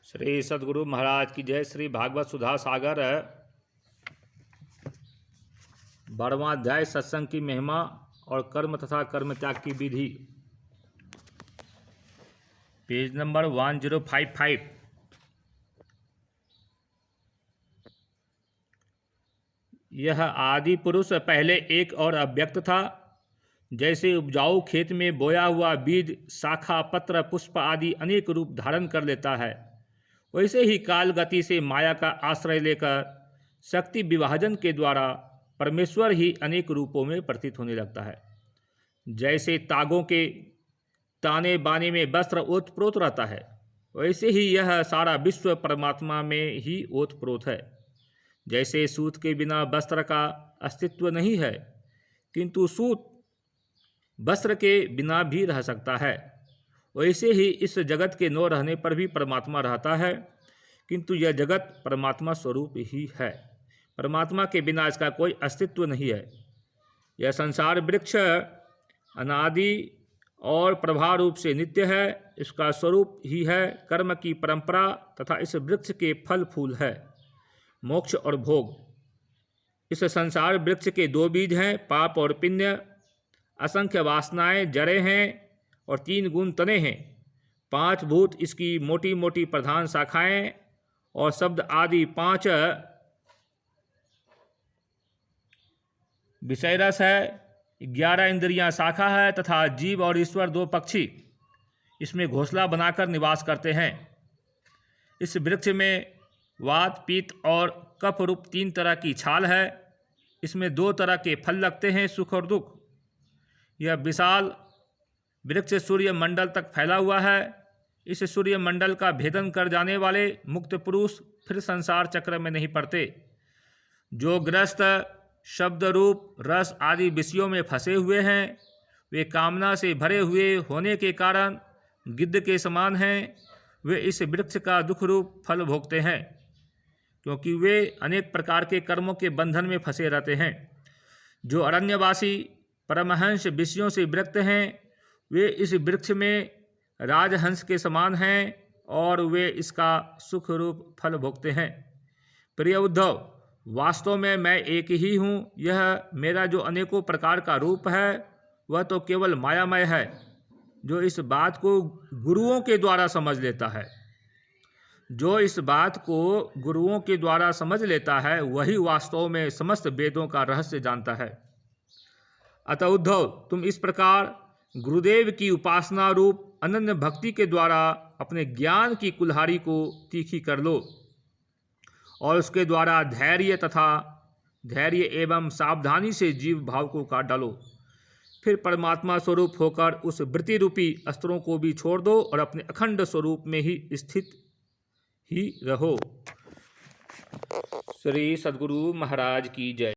श्री सद्गुरु महाराज की जय। श्री भागवत सुधा सागर 12वां अध्याय सत्संग की महिमा और कर्म तथा कर्म त्याग की विधि, पेज नंबर 1055। यह आदि पुरुष पहले एक और अव्यक्त था। जैसे उपजाऊ खेत में बोया हुआ बीज शाखा पत्र पुष्प आदि अनेक रूप धारण कर लेता है, वैसे ही काल गति से माया का आश्रय लेकर शक्ति विभाजन के द्वारा परमेश्वर ही अनेक रूपों में प्रतीत होने लगता है। जैसे तागों के ताने बाने में वस्त्र ओतप्रोत रहता है, वैसे ही यह सारा विश्व परमात्मा में ही ओतप्रोत है। जैसे सूत के बिना वस्त्र का अस्तित्व नहीं है, किंतु सूत वस्त्र के बिना भी रह सकता है, वैसे ही इस जगत के न रहने पर भी परमात्मा रहता है, किंतु यह जगत परमात्मा स्वरूप ही है। परमात्मा के बिना इसका कोई अस्तित्व नहीं है। यह संसार वृक्ष अनादि और प्रभा रूप से नित्य है, इसका स्वरूप ही है कर्म की परंपरा तथा इस वृक्ष के फल फूल है मोक्ष और भोग। इस संसार वृक्ष के दो बीज हैं, पाप और पुण्य। असंख्य वासनाएं जड़ें हैं और 3 गुण तने हैं। 5 भूत इसकी मोटी मोटी प्रधान शाखाएं और शब्द आदि 5 विषय रस है। 11 इंद्रियां शाखा है तथा जीव और ईश्वर 2 पक्षी इसमें घोंसला बनाकर निवास करते हैं। इस वृक्ष में वात पित्त और कफ रूप 3 तरह की छाल है। इसमें 2 तरह के फल लगते हैं, सुख और दुख। यह विशाल वृक्ष सूर्य मंडल तक फैला हुआ है। इस सूर्य मंडल का भेदन कर जाने वाले मुक्त पुरुष फिर संसार चक्र में नहीं पड़ते। जो ग्रस्त शब्द रूप रस आदि विषयों में फंसे हुए हैं, वे कामना से भरे हुए होने के कारण गिद्ध के समान हैं। वे इस वृक्ष का दुख रूप फल भोगते हैं, क्योंकि वे अनेक प्रकार के कर्मों के बंधन में फंसे रहते हैं। जो अरण्यवासी परमहंस विषयों से विरक्त हैं, वे इस वृक्ष में राजहंस के समान हैं और वे इसका सुख रूप फल भोगते हैं। प्रिय उद्धव, वास्तव में मैं एक ही हूँ। यह मेरा जो अनेकों प्रकार का रूप है वह तो केवल मायामय है। जो इस बात को गुरुओं के द्वारा समझ लेता है, वही वास्तव में समस्त वेदों का रहस्य जानता है। अतः उद्धव, तुम इस प्रकार गुरुदेव की उपासना रूप अनन्य भक्ति के द्वारा अपने ज्ञान की कुल्हाड़ी को तीखी कर लो और उसके द्वारा धैर्य एवं सावधानी से जीव भाव को काट डालो। फिर परमात्मा स्वरूप होकर उस वृत्ति रूपी अस्त्रों को भी छोड़ दो और अपने अखंड स्वरूप में ही स्थित ही रहो। श्री सद्गुरु महाराज की जय।